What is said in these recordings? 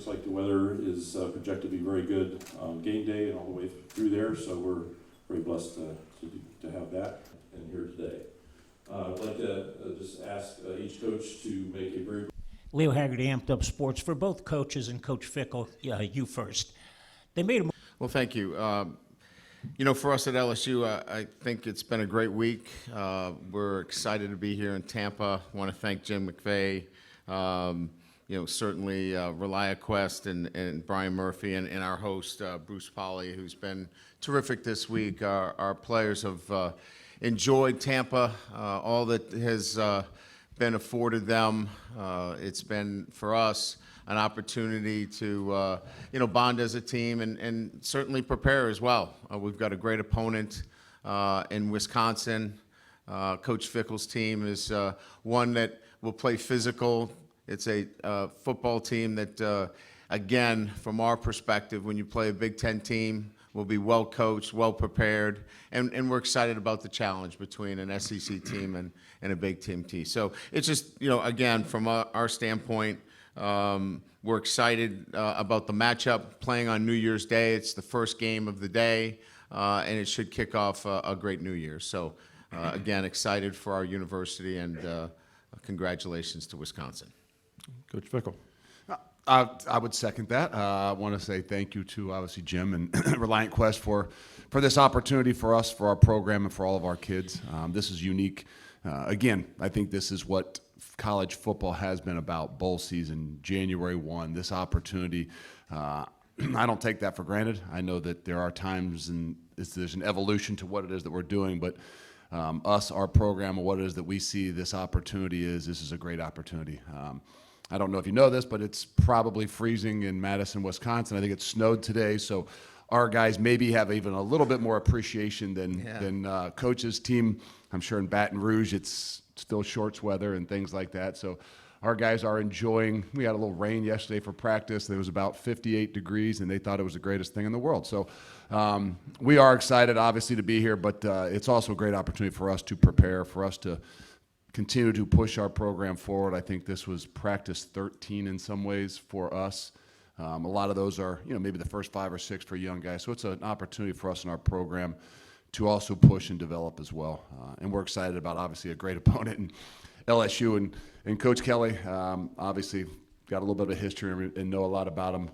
looks like the weather is projected to be very good on game day and all the way through there, so we're very blessed to have that and here today. I'd like to just ask each coach to make a very... Leo Haggerty, Amped Up Sports. For both coaches and Coach Fickell, you first. They made a... Well, thank you. You know, for us at LSU, I think it's been a great week. We're excited to be here in Tampa. I want to thank Jim McVay, you know, certainly ReliaQuest and Brian Murphy and our host, Bruce Polly, who's been terrific this week. Our players have enjoyed Tampa, all that has been afforded them. It's been, for us, an opportunity to, you know, bond as a team and certainly prepare as well. We've got a great opponent in Wisconsin. Coach Fickell's team is one that will play physical. It's a football team that, again, from our perspective, when you play a Big Ten team, will be well coached, well prepared, and we're excited about the challenge between an SEC team and a Big Ten team. So it's just, you know, again, from our standpoint, we're excited about the matchup playing on New Year's Day. It's the first game of the day, and it should kick off a great New Year. So, again, excited for our university, and congratulations to Wisconsin. Coach Fickell. I would second that. I want to say thank you to, obviously, Jim and ReliaQuest for this opportunity for us, for our program, and for all of our kids. This is unique. Again, I think this is what college football has been about. Bowl season, January 1, this opportunity. I don't take that for granted. I know that there are times and there's an evolution to what it is that we're doing, but our program, and what it is that we see this opportunity this is a great opportunity. I don't know if you know this, but it's probably freezing in Madison, Wisconsin. I think it snowed today, so our guys maybe have even a little bit more appreciation than Coach's team. I'm sure in Baton Rouge it's still shorts weather and things like that. So our guys are enjoying. We had a little rain yesterday for practice. It was about 58 degrees, and they thought it was the greatest thing in the world. So we are excited, obviously, to be here, but it's also a great opportunity for us to prepare, for us to continue to push our program forward. I think this was practice 13 in some ways for us. A lot of those are, you know, maybe the first 5 or 6 for young guys. So it's an opportunity for us in our program to also push and develop as well. And we're excited about, obviously, a great opponent in LSU and Coach Kelly. Obviously, got a little bit of a history and know a lot about him.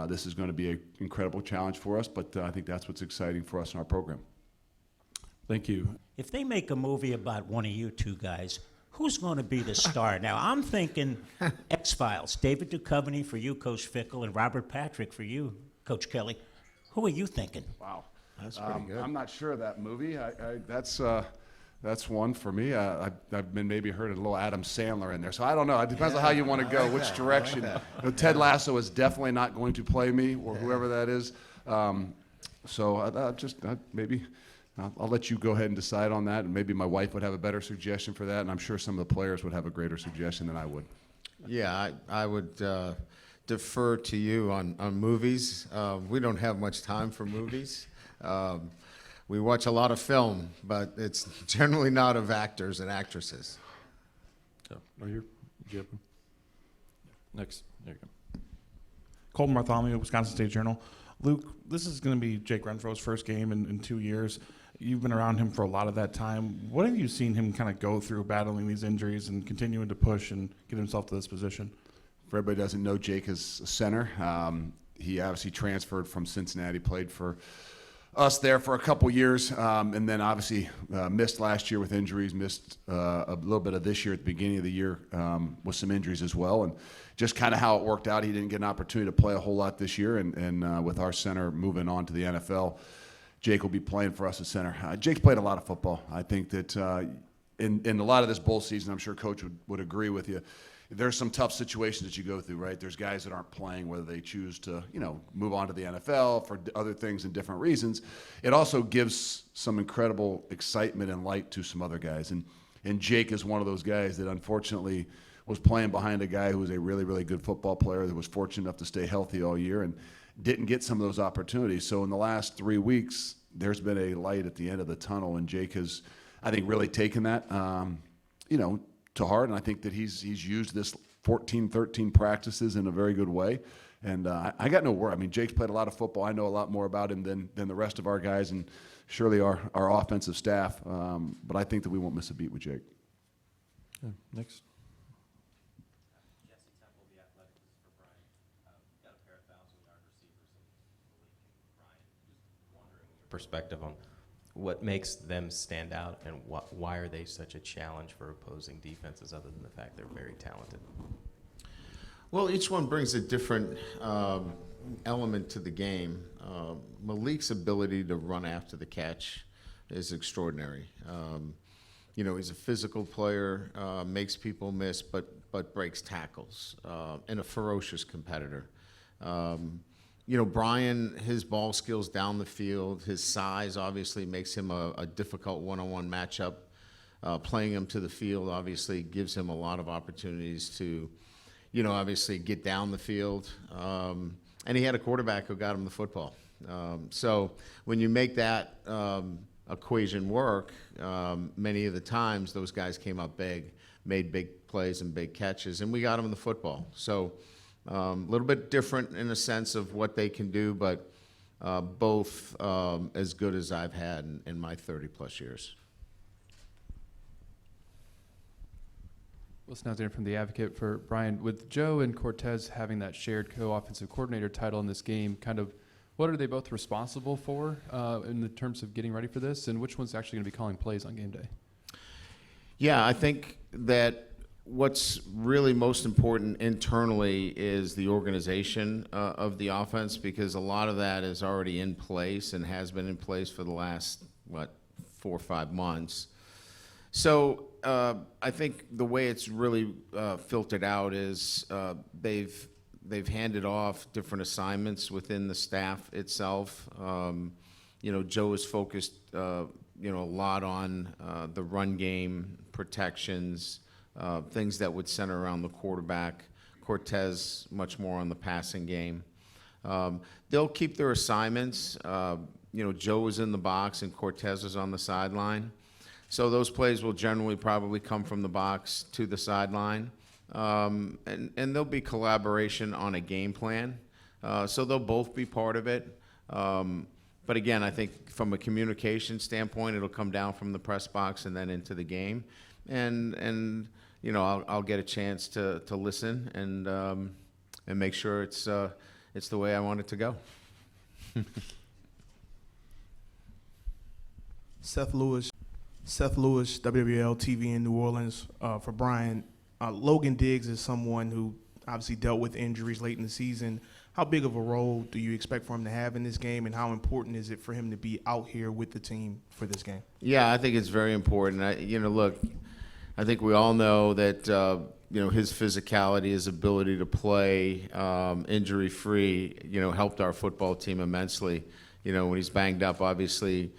This is going to be an incredible challenge for us, but I think that's what's exciting for us in our program. Thank you. If they make a movie about one of you two guys, who's going to be the star? Now, I'm thinking X-Files. David Duchovny for you, Coach Fickell, and Robert Patrick for you, Coach Kelly. Who are you thinking? Wow. That's pretty good. I'm not sure of that movie. That's one for me. I've been maybe heard a little Adam Sandler in there, so I don't know. It depends on how you want to go, which direction. You know, Ted Lasso is definitely not going to play me, or whoever that is. Maybe I'll let you go ahead and decide on that, and maybe my wife would have a better suggestion for that, and I'm sure some of the players would have a greater suggestion than I would. Yeah, I would defer to you on movies. We don't have much time for movies. We watch a lot of film, but it's generally not of actors and actresses. So, right here. Next. There you go. Colton Bartholomew, Wisconsin State Journal. Luke, this is going to be Jake Renfro's first game in 2 years. You've been around him for a lot of that time. What have you seen him kind of go through battling these injuries and continuing to push and get himself to this position? For everybody who doesn't know, Jake is a center. He obviously transferred from Cincinnati, played for us there for a couple years, and then obviously missed last year with injuries, missed a little bit of this year at the beginning of the year with some injuries as well. And just kind of how it worked out, he didn't get an opportunity to play a whole lot this year. And with our center moving on to the NFL, Jake will be playing for us at center. Jake's played a lot of football. I think that in a lot of this bowl season, I'm sure Coach would agree with you, there's some tough situations that you go through, right? There's guys that aren't playing, whether they choose to, move on to the NFL for other things and different reasons. It also gives some incredible excitement and light to some other guys. And Jake is one of those guys that unfortunately was playing behind a guy who was a really, really good football player that was fortunate enough to stay healthy all year and didn't get some of those opportunities. So in the last 3 weeks, there's been a light at the end of the tunnel, and Jake has, I think, really taken that, to heart, and I think that he's used this 14, 13 practices in a very good way, And I got no worry. I mean, Jake's played a lot of football. I know a lot more about him than the rest of our guys, and surely our offensive staff. But I think that we won't miss a beat with Jake. Next. Perspective on what makes them stand out and why are they such a challenge for opposing defenses other than the fact they're very talented? Well, each one brings a different element to the game. Malik's ability to run after the catch is extraordinary. He's a physical player, makes people miss, but breaks tackles, and a ferocious competitor. Brian, his ball skills down the field, his size obviously makes him a difficult one-on-one matchup. Playing him to the field obviously gives him a lot of opportunities to, obviously get down the field. And he had a quarterback who got him the football. So when you make that equation work, many of the times those guys came up big, made big plays and big catches, and we got them the football. So a little bit different in a sense of what they can do, but both as good as I've had in my 30-plus years. Well, Snowden from The Advocate for Brian. With Joe and Cortez having that shared co-offensive coordinator title in this game, kind of what are they both responsible for in the terms of getting ready for this, and which one's actually going to be calling plays on game day? Yeah, I think that what's really most important internally is the organization of the offense, because a lot of that is already in place and has been in place for the last, 4 or 5 months. So I think the way it's really filtered out is they've handed off different assignments within the staff itself. Joe is focused, a lot on the run game, protections, things that would center around the quarterback. Cortez much more on the passing game. They'll keep their assignments. Joe is in the box and Cortez is on the sideline. So those plays will generally probably come from the box to the sideline. And there'll be collaboration on a game plan. So they'll both be part of it. But again, I think from a communication standpoint, it'll come down from the press box and then into the game. And I'll get a chance to listen and make sure it's the way I want it to go. Seth Lewis, WWL TV in New Orleans. For Brian, Logan Diggs is someone who obviously dealt with injuries late in the season. How big of a role do you expect for him to have in this game, and how important is it for him to be out here with the team for this game? Yeah, I think it's very important. Look, I think we all know that his physicality, his ability to play injury-free, helped our football team immensely. When he's banged up, obviously,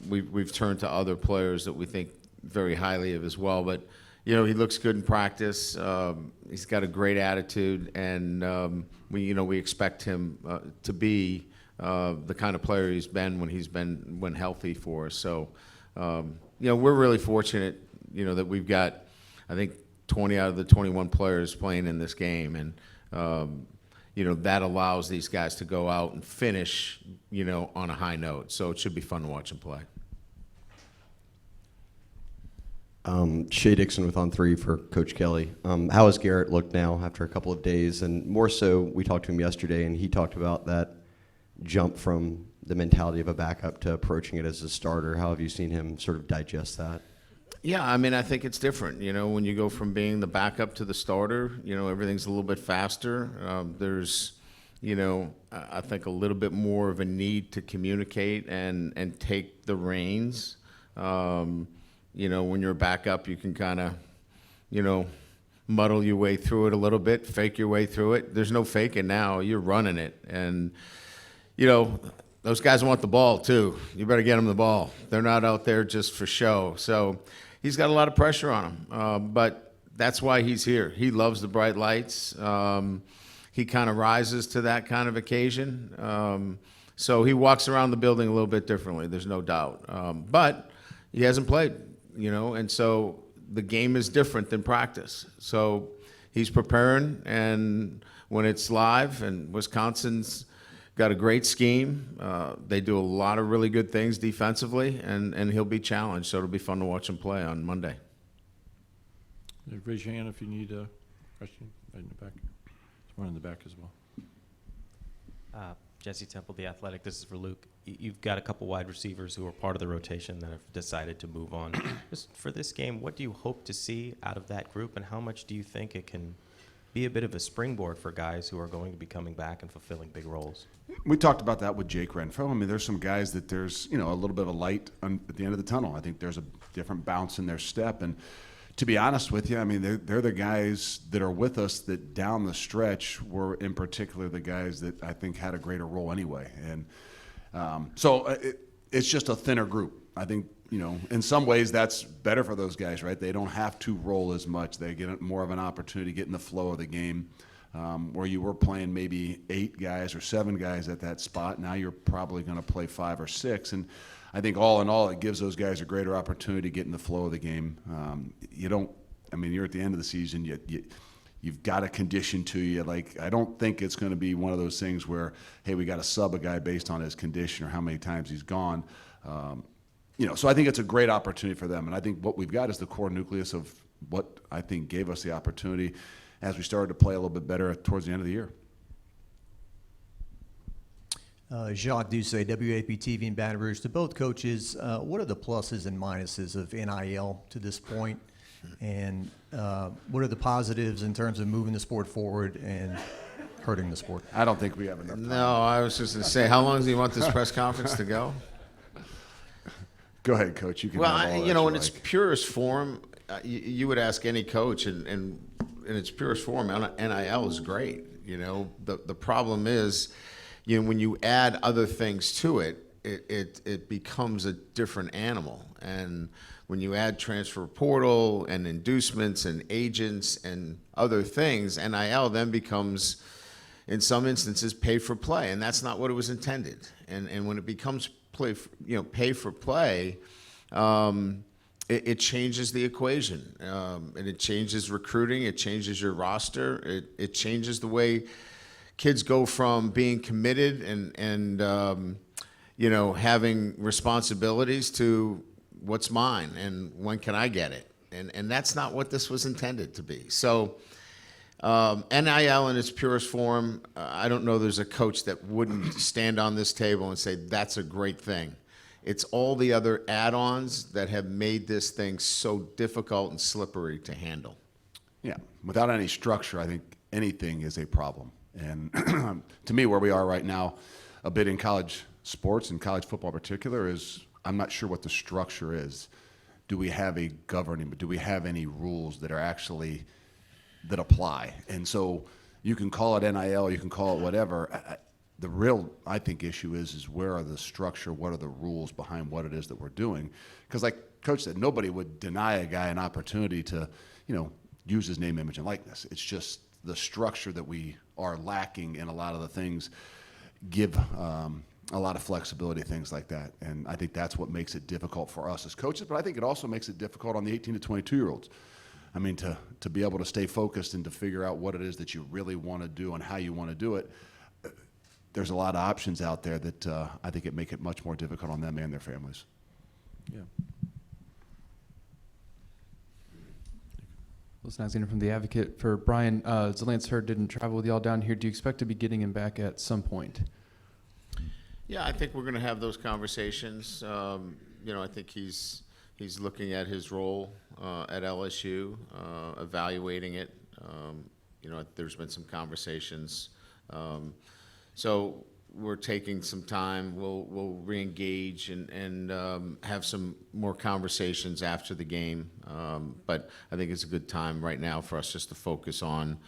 we've turned to other players that we think very highly of as well. But he looks good in practice. He's got a great attitude, and we expect him to be the kind of player he's been when healthy for us. So we're really fortunate that we've got, I think, 20 out of the 21 players playing in this game, and that allows these guys to go out and finish, on a high note. So it should be fun to watch them play. Shea Dixon with On 3 for Coach Kelly. How has Garrett looked now after a couple of days? And more so, we talked to him yesterday, and he talked about that jump from the mentality of a backup to approaching it as a starter. How have you seen him sort of digest that? Yeah, I think it's different. When you go from being the backup to the starter, everything's a little bit faster. There's, I think a little bit more of a need to communicate and take the reins. When you're a backup, you can kind of, muddle your way through it a little bit, fake your way through it. There's no faking now. You're running it. And, those guys want the ball, too. You better get them the ball. They're not out there just for show. So he's got a lot of pressure on him. But that's why he's here. He loves the bright lights. He kind of rises to that kind of occasion. So he walks around the building a little bit differently, there's no doubt. But he hasn't played, and so the game is different than practice. So he's preparing, and when it's live, and Wisconsin's got a great scheme. They do a lot of really good things defensively, and he'll be challenged, so it'll be fun to watch him play on Monday. Raise your hand if you need a question. Right in the back. There's one in the back as well. Jesse Temple, The Athletic. This is for Luke. You've got a couple wide receivers who are part of the rotation that have decided to move on. Just for this game, what do you hope to see out of that group, and how much do you think it can be a bit of a springboard for guys who are going to be coming back and fulfilling big roles? We talked about that with Jake Renfro. I mean, there's some guys that there's, a little bit of a light at the end of the tunnel. I think there's a different bounce in their step. And to be honest with you, I mean, they're the guys that are with us that down the stretch were in particular the guys that I think had a greater role anyway. And so it's just a thinner group. I think, in some ways that's better for those guys, right? They don't have to roll as much. They get more of an opportunity to get in the flow of the game. Where you were playing maybe 8 guys or 7 guys at that spot, now you're probably going to play 5 or 6. And I think all in all, it gives those guys a greater opportunity to get in the flow of the game. You're at the end of the season, you've got a condition to you. Like, I don't think it's going to be one of those things where, hey, we got to sub a guy based on his condition or how many times he's gone. So I think it's a great opportunity for them. And I think what we've got is the core nucleus of what I think gave us the opportunity as we started to play a little bit better towards the end of the year. Jacques Doucet, WAP-TV in Baton Rouge. To both coaches, what are the pluses and minuses of NIL to this point? And what are the positives in terms of moving the sport forward and hurting the sport? I don't think we have enough time. No, I was just going to say, how long do you want this press conference to go? Go ahead, Coach. You can. Well, have all that in you its like. purest form, you would ask any coach, and in its purest form, NIL is great. The problem is, when you add other things to it, it becomes a different animal. And when you add transfer portal and inducements and agents and other things, NIL then becomes, in some instances, pay for play, and that's not what it was intended. And when it becomes pay for play, it changes the equation, and it changes recruiting. It changes your roster. It changes the way kids go from being committed and having responsibilities to what's mine and when can I get it, and that's not what this was intended to be. So NIL in its purest form, I don't know there's a coach that wouldn't stand on this table and say that's a great thing. It's all the other add-ons that have made this thing so difficult and slippery to handle. Yeah, without any structure, I think anything is a problem. And to me, where we are right now, a bit in college sports and college football in particular, is I'm not sure what the structure is. Do we have a governing, but do we have any rules that are actually that apply? And so you can call it NIL, you can call it whatever. The real, I think, issue is where are the structure, what are the rules behind what it is that we're doing? Because like Coach said, nobody would deny a guy an opportunity to, use his name, image, and likeness. It's just the structure that we are lacking in a lot of the things give a lot of flexibility, things like that. And I think that's what makes it difficult for us as coaches, but I think it also makes it difficult on the 18 to 22-year-olds. I mean, to be able to stay focused and to figure out what it is that you really want to do and how you want to do it. There's a lot of options out there that I think it make it much more difficult on them and their families. Yeah. Listen, Alexander from The Advocate. For Brian, Zalance Hurd didn't travel with y'all down here. Do you expect to be getting him back at some point? Yeah, I think we're going to have those conversations. I think he's looking at his role at LSU, evaluating it. There's been some conversations. So we're taking some time. We'll re-engage and have some more conversations after the game. But I think it's a good time right now for us just to focus on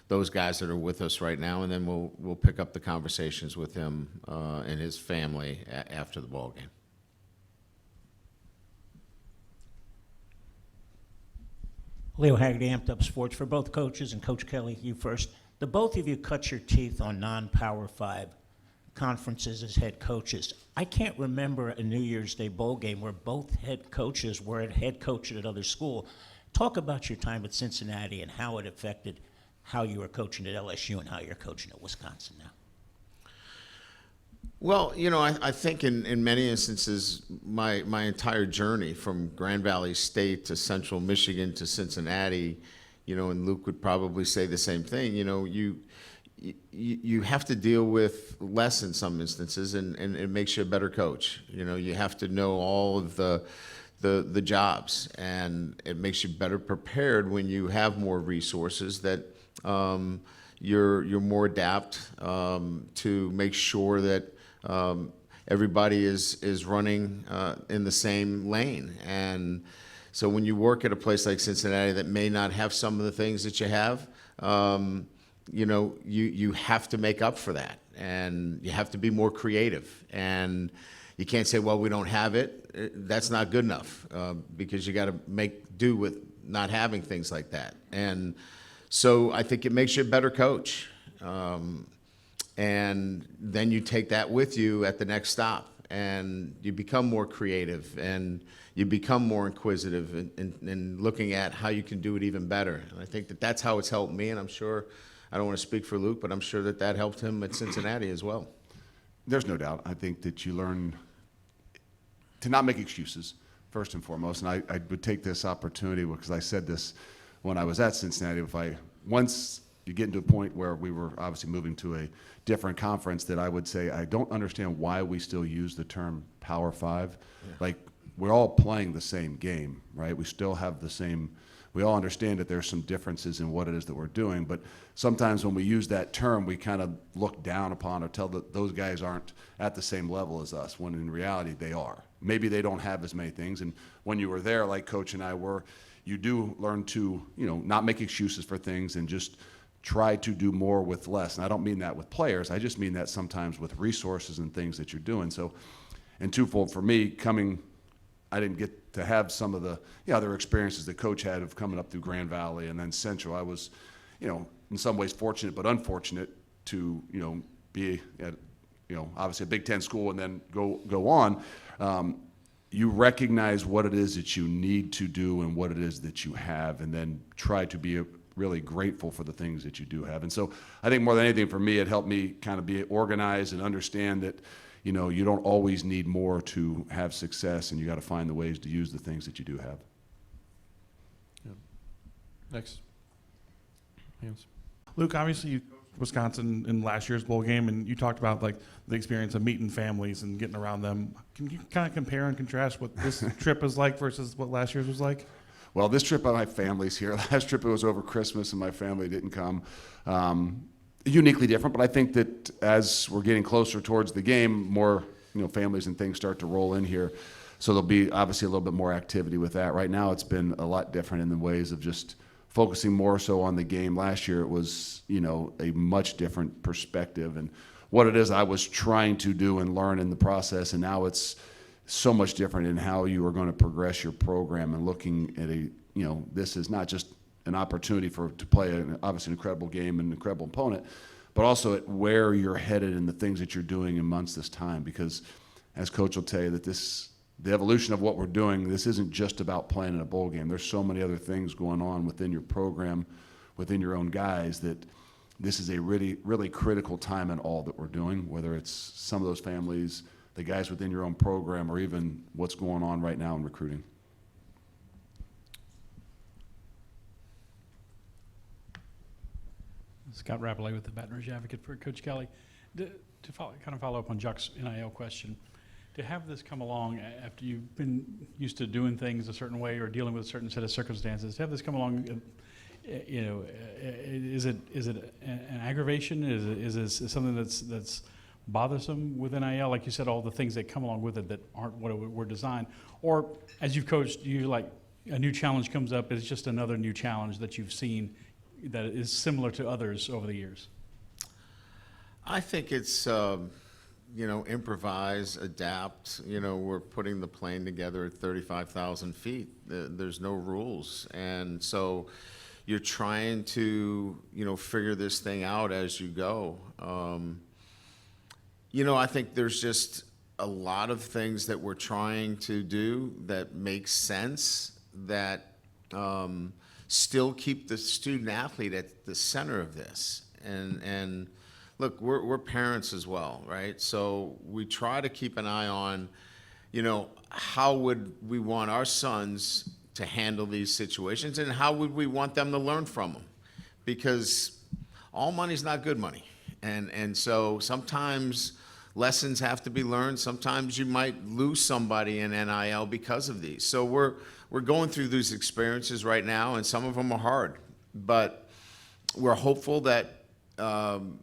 those guys that are with us right now, and then we'll pick up the conversations with him and his family after the ball game. Leo Haggerty, Amped Up Sports. For both coaches, and Coach Kelly, you first. The both of you cut your teeth on non-Power 5 conferences as head coaches. I can't remember a New Year's Day bowl game where both head coaches were head coach at another school. Talk about your time at Cincinnati and how it affected how you were coaching at LSU and how you're coaching at Wisconsin now? Well, I think in many instances, my entire journey from Grand Valley State to Central Michigan to Cincinnati, and Luke would probably say the same thing, you have to deal with less in some instances, and it makes you a better coach. You have to know all of the jobs, and it makes you better prepared when you have more resources that you're more adept to make sure that everybody is running in the same lane. And so when you work at a place like Cincinnati that may not have some of the things that you have, you have to make up for that, and you have to be more creative. And you can't say, well, we don't have it. That's not good enough, because you got to make do with not having things like that. And so I think it makes you a better coach. And then you take that with you at the next stop, and you become more creative, and you become more inquisitive in looking at how you can do it even better. And I think that's how it's helped me, and I'm sure, I don't want to speak for Luke, but I'm sure that helped him at Cincinnati as well. There's no doubt. I think that you learn to not make excuses, first and foremost. And I would take this opportunity, because I said this when I was at Cincinnati, once you get into a point where we were obviously moving to a different conference, that I would say, I don't understand why we still use the term Power Five. Yeah. Like, we're all playing the same game, right? We still have the same, we all understand that there's some differences in what it is that we're doing, but sometimes when we use that term, we kind of look down upon or tell that those guys aren't at the same level as us, when in reality they are. Maybe they don't have as many things, and when you were there, like Coach and I were, you do learn to, not make excuses for things and just try to do more with less. And I don't mean that with players. I just mean that sometimes with resources and things that you're doing. So, and twofold for me, I didn't get to have some of the other experiences that Coach had of coming up through Grand Valley and then Central. I was, in some ways fortunate but unfortunate to, be at, obviously a Big Ten school and then go on. You recognize what it is that you need to do and what it is that you have, and then try to be really grateful for the things that you do have. And so I think more than anything for me, it helped me kind of be organized and understand that, you don't always need more to have success, and you got to find the ways to use the things that you do have. Yeah. Next. Hands. Luke, obviously you coached Wisconsin in last year's bowl game, and you talked about like the experience of meeting families and getting around them. Can you kind of compare and contrast what this trip is like versus what last year's was like? Well, this trip, my family's here. Last trip, it was over Christmas, and my family didn't come. Uniquely different, but I think that as we're getting closer towards the game, more families and things start to roll in here. So there'll be obviously a little bit more activity with that. Right now, it's been a lot different in the ways of just focusing more so on the game. Last year, it was a much different perspective and what it is I was trying to do and learn in the process, and now it's so much different in how you are going to progress your program and looking at this is not just an opportunity to play obviously an incredible game and an incredible opponent, but also at where you're headed and the things that you're doing in months this time. Because as Coach will tell you, that the evolution of what we're doing, this isn't just about playing in a bowl game. There's so many other things going on within your program, within your own guys, that this is a really, really critical time in all that we're doing, whether it's some of those families, the guys within your own program, or even what's going on right now in recruiting. Scott Rappley with the Baton Rouge Advocate for Coach Kelly. To follow up on Chuck's NIL question, to have this come along after you've been used to doing things a certain way or dealing with a certain set of circumstances, to have this come along, is it an aggravation? Is this something that's bothersome with NIL? Like you said, all the things that come along with it that aren't what were designed. Or as you've coached, you like a new challenge comes up, it's just another new challenge that you've seen that is similar to others over the years? I think it's, improvise, adapt. We're putting the plane together at 35,000 feet. There's no rules. And so you're trying to, figure this thing out as you go. I think there's just a lot of things that we're trying to do that make sense, that still keep the student athlete at the center of this. And look, we're parents as well, right? So we try to keep an eye on, how would we want our sons to handle these situations, and how would we want them to learn from them? Because all money's not good money. And so sometimes lessons have to be learned. Sometimes you might lose somebody in NIL because of these. So we're going through these experiences right now, and some of them are hard. But we're hopeful that down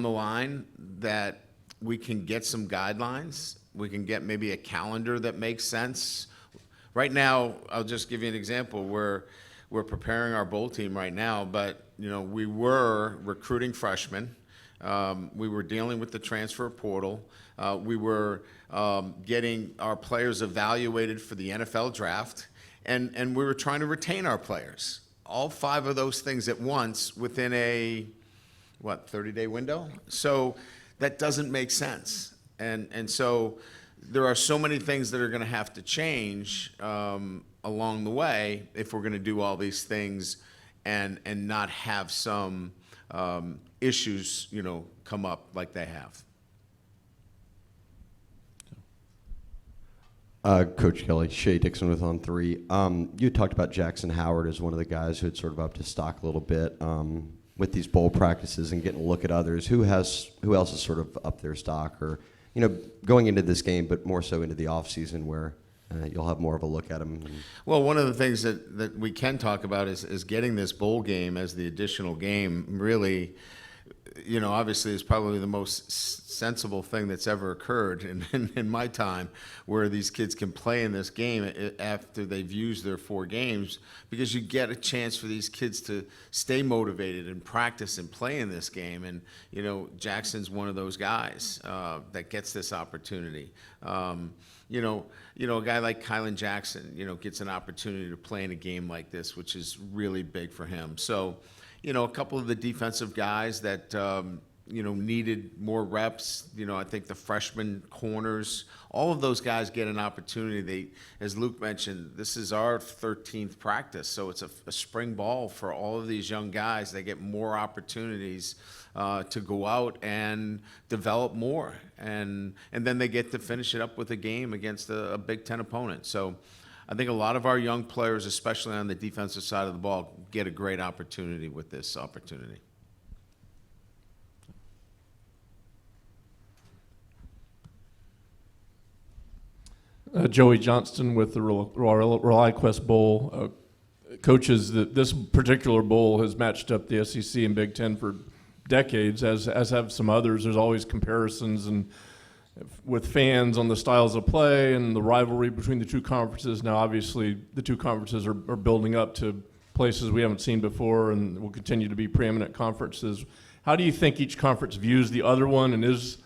the line that we can get some guidelines. We can get maybe a calendar that makes sense. Right now, I'll just give you an example. We're preparing our bowl team right now, but we were recruiting freshmen. We were dealing with the transfer portal. We were getting our players evaluated for the NFL draft, and we were trying to retain our players. All 5 of those things at once within a 30-day window? So that doesn't make sense. And so there are so many things that are going to have to change along the way if we're going to do all these things and not have some issues, come up like they have. Coach Kelly, Shea Dixon with On 3. You talked about Jackson Howard as one of the guys who had sort of upped his stock a little bit with these bowl practices and getting a look at others. Who else has sort of upped their stock, or going into this game, but more so into the off season where you'll have more of a look at them? Well, one of the things that we can talk about is getting this bowl game as the additional game. Really, obviously is probably the most sensible thing that's ever occurred in my time, where these kids can play in this game after they've used their 4 games, because you get a chance for these kids to stay motivated and practice and play in this game. And Jackson's one of those guys that gets this opportunity. A guy like Kylan Jackson, gets an opportunity to play in a game like this, which is really big for him. So, a couple of the defensive guys that, needed more reps, I think the freshman corners, all of those guys get an opportunity. As Luke mentioned, this is our 13th practice, so it's a spring ball for all of these young guys. They get more opportunities to go out and develop more, and then they get to finish it up with a game against a Big Ten opponent. So I think a lot of our young players, especially on the defensive side of the ball, get a great opportunity with this opportunity. Joey Johnston with the ReliaQuest Bowl. Coaches, this particular bowl has matched up the SEC and Big Ten for decades, as have some others. There's always comparisons and with fans on the styles of play and the rivalry between the two conferences. Now, obviously, the two conferences are building up to places we haven't seen before and will continue to be preeminent conferences. How do you think each conference views the other one, and is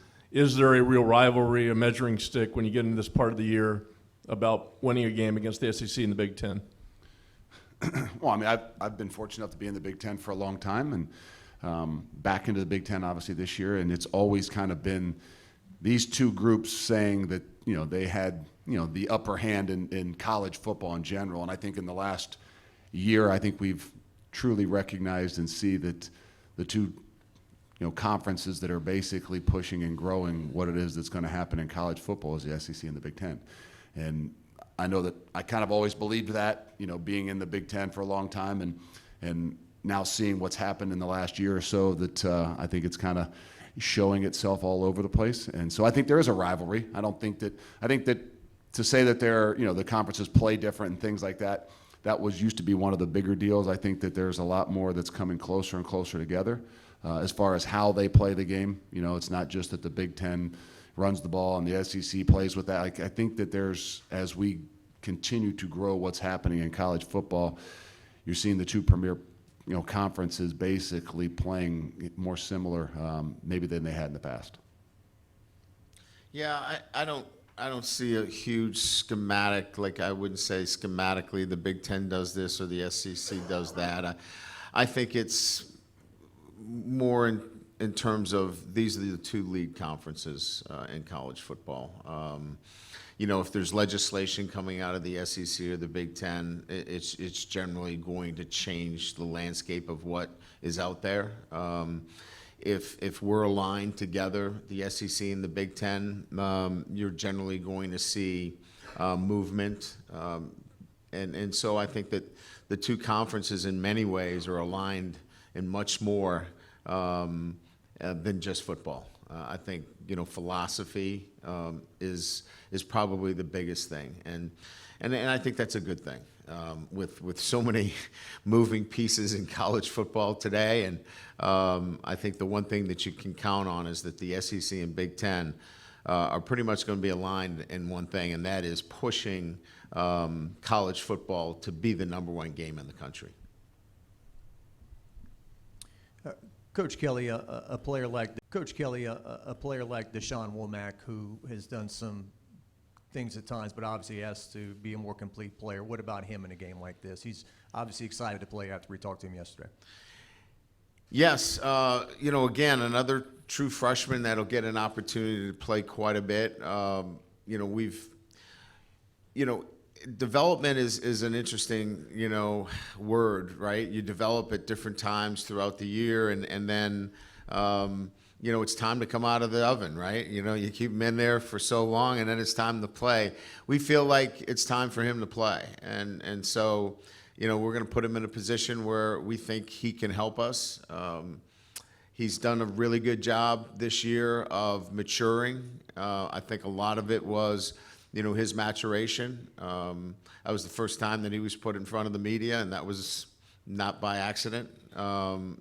there a real rivalry, a measuring stick when you get into this part of the year about winning a game against the SEC and the Big Ten? Well, I mean, I've been fortunate enough to be in the Big Ten for a long time, and back into the Big Ten obviously this year, and it's always kind of been these two groups saying that they had the upper hand in college football in general. And I think in the last year, I think we've truly recognized and see that the two conferences that are basically pushing and growing what it is that's going to happen in college football is the SEC and the Big Ten. And I know that I kind of always believed that, being in the Big Ten for a long time, and now seeing what's happened in the last year or so, that I think it's kind of showing itself all over the place. And so I think there is a rivalry. I think that to say that the conferences play different and things like that, that used to be one of the bigger deals. I think that there's a lot more that's coming closer and closer together. As far as how they play the game, it's not just that the Big Ten runs the ball and the SEC plays with that. I think that as we continue to grow what's happening in college football, you're seeing the two premier conferences basically playing more similar maybe than they had in the past. Yeah, I don't see a huge schematic, like I wouldn't say schematically the Big Ten does this or the SEC does that. I think it's more in terms of these are the two lead conferences in college football. If there's legislation coming out of the SEC or the Big Ten, it's generally going to change the landscape of what is out there. If we're aligned together, the SEC and the Big Ten, you're generally going to see movement. And so I think that the two conferences in many ways are aligned in much more than just football. I think philosophy is probably the biggest thing, and I think that's a good thing. With so many moving pieces in college football today, and I think the one thing that you can count on is that the SEC and Big Ten are pretty much going to be aligned in one thing, and that is pushing college football to be the number one game in the country. Coach Kelly, a player like Deshaun Womack, who has done some things at times, but obviously has to be a more complete player. What about him in a game like this? He's obviously excited to play after we talked to him yesterday. Yes, again, another true freshman that'll get an opportunity to play quite a bit. Development is an interesting, word, right? You develop at different times throughout the year, and then, it's time to come out of the oven, right? You keep him in there for so long, and then it's time to play. We feel like it's time for him to play, and so, we're going to put him in a position where we think he can help us. He's done a really good job this year of maturing. I think a lot of it was his maturation. That was the first time that he was put in front of the media, and that was not by accident.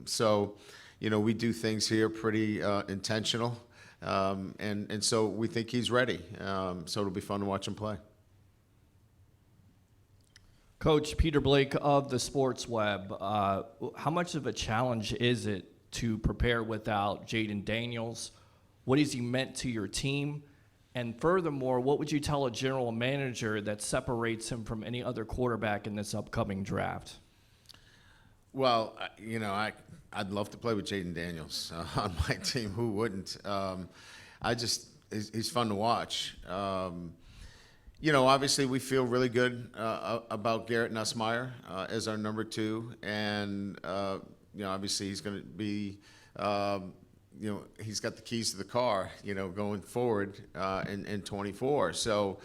So, we do things here pretty intentional, and so we think he's ready. So it'll be fun to watch him play. Coach Peter Blake of the Sports Web, how much of a challenge is it to prepare without Jaden Daniels? What has he meant to your team? And furthermore, what would you tell a general manager that separates him from any other quarterback in this upcoming draft? Well, I'd love to play with Jaden Daniels on my team. Who wouldn't? He's fun to watch. Obviously we feel really good about Garrett Nussmeier as our number 2, and obviously he's going to be. He's got the keys to the car, going forward in 24. So,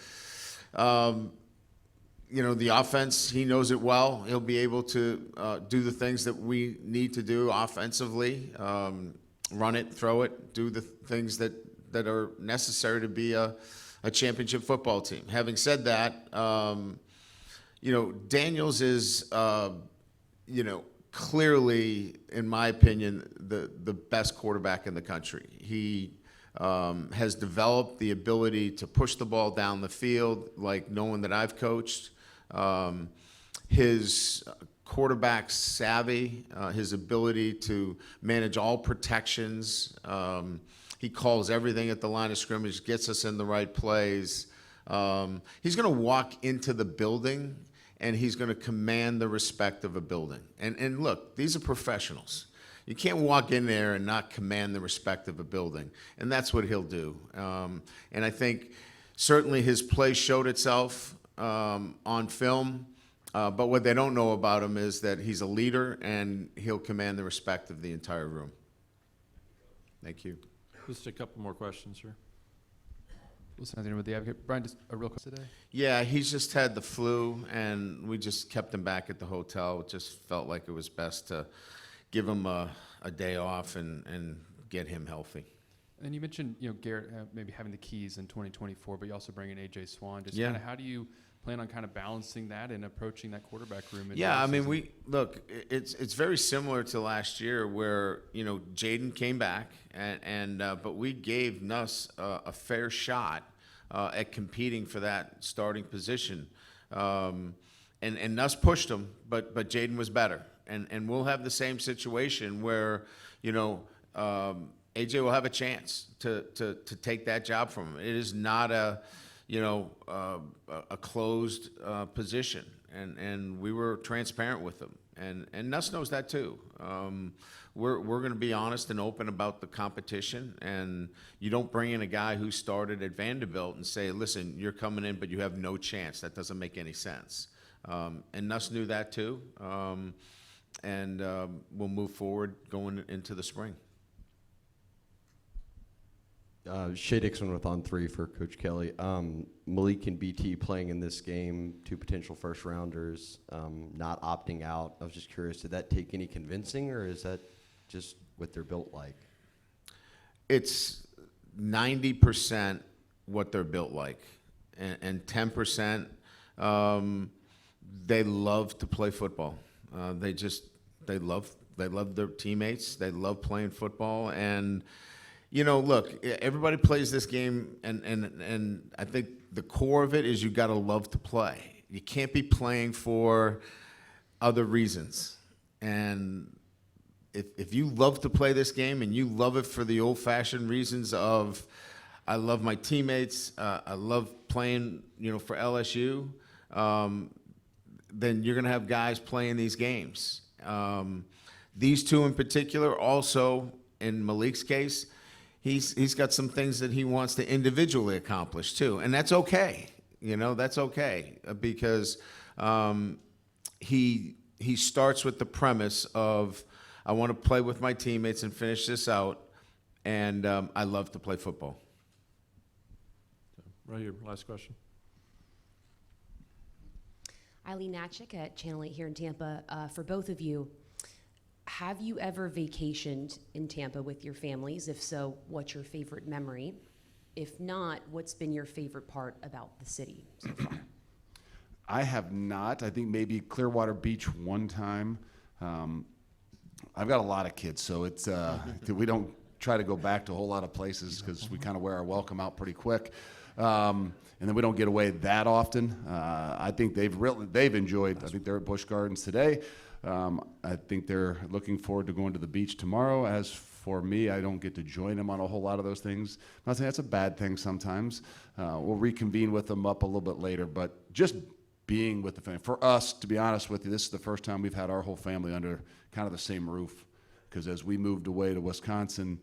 the offense, he knows it well. He'll be able to do the things that we need to do offensively, run it, throw it, do the things that are necessary to be a championship football team. Having said that, Daniels is, clearly, in my opinion, the best quarterback in the country. He has developed the ability to push the ball down the field like no one that I've coached. His quarterback savvy, his ability to manage all protections. He calls everything at the line of scrimmage, gets us in the right plays. He's going to walk into the building and he's going to command the respect of a building. And look, these are professionals. You can't walk in there and not command the respect of a building, and that's what he'll do. And I think certainly his play showed itself on film, but what they don't know about him is that he's a leader and he'll command the respect of the entire room. Thank you. Just a couple more questions, sir. Listening with the advocate. Brian, just a real quick today. Yeah, he's just had the flu, and we just kept him back at the hotel. It just felt like it was best to give him a day off and get him healthy. And you mentioned, Garrett maybe having the keys in 2024, but you also bring in A.J. Swan. Just Yeah. kind of how do you plan on kind of balancing that and approaching that quarterback room? Yeah, I mean, it's very similar to last year where, Jaden came back, but we gave Nuss a fair shot at competing for that starting position. And Nuss pushed him, but Jaden was better. And we'll have the same situation where, AJ will have a chance to take that job from him. It is not a closed position, and we were transparent with him. And Nuss knows that too. We're going to be honest and open about the competition, and you don't bring in a guy who started at Vanderbilt and say, listen, you're coming in, but you have no chance. That doesn't make any sense. And Nuss knew that too. And we'll move forward going into the spring. Shea Dixon with On 3 for Coach Kelly. Malik and BT playing in this game, 2 potential first rounders, not opting out. I was just curious, did that take any convincing, or is that just what they're built like? It's 90% what they're built like, and 10%, they love to play football. They love their teammates. They love playing football. And, you know, look, everybody plays this game, and I think the core of it is you got to love to play. You can't be playing for other reasons. And if you love to play this game and you love it for the old-fashioned reasons of, I love my teammates, I love playing, you know, for LSU, then you're going to have guys playing these games. These 2 in particular, also in Malik's case, he's got some things that he wants to individually accomplish too, and that's okay. You know, that's okay, because he starts with the premise of, I want to play with my teammates and finish this out, and I love to play football. Right here, last question. Eileen Natchik at Channel 8 here in Tampa. For both of you, have you ever vacationed in Tampa with your families? If so, what's your favorite memory? If not, what's been your favorite part about the city so far? I have not. I think maybe Clearwater Beach one time. I've got a lot of kids, so it's we don't try to go back to a whole lot of places because we kind of wear our welcome out pretty quick. And then we don't get away that often. I think they've enjoyed. I think they're at Busch Gardens today. I think they're looking forward to going to the beach tomorrow. As for me, I don't get to join them on a whole lot of those things. I'm not saying that's a bad thing sometimes. We'll reconvene with them up a little bit later, but just being with the family. For us, to be honest with you, this is the first time we've had our whole family under kind of the same roof. Because as we moved away to Wisconsin,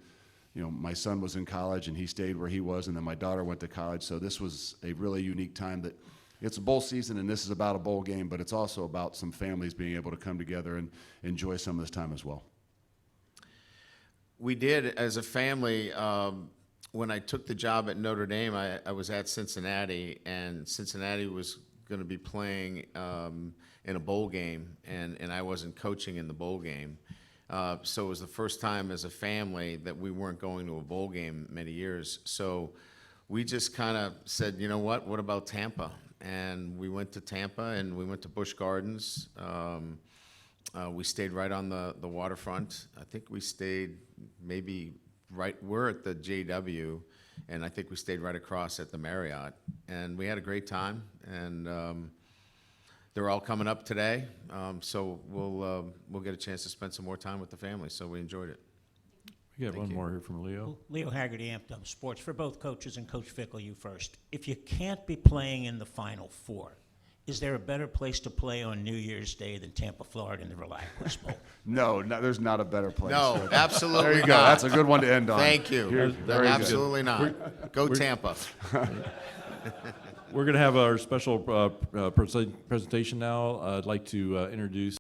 you know, my son was in college and he stayed where he was, and then my daughter went to college. So this was a really unique time that it's a bowl season, and this is about a bowl game, but it's also about some families being able to come together and enjoy some of this time as well. We did, as a family, when I took the job at Notre Dame, I was at Cincinnati, and Cincinnati was going to be playing in a bowl game, and I wasn't coaching in the bowl game. So it was the first time as a family that we weren't going to a bowl game many years. So we just kind of said, you know what about Tampa? And we went to Tampa, and we went to Busch Gardens. We stayed right on the waterfront. I think we stayed maybe we're at the JW, and I think we stayed right across at the Marriott. And we had a great time, and they're all coming up today, so we'll get a chance to spend some more time with the family. So we enjoyed it. We got one more here from Leo. Leo Haggerty, Amped Up Sports. For both coaches, and Coach Fickell, you first. If you can't be playing in the Final Four, is there a better place to play on New Year's Day than Tampa, Florida, in the ReliaQuest Bowl? No, there's not a better place. No, absolutely There you not. go. That's a good one to end on. Thank you. Very Absolutely not. Go Tampa. We're going to have our special presentation now. I'd like to introduce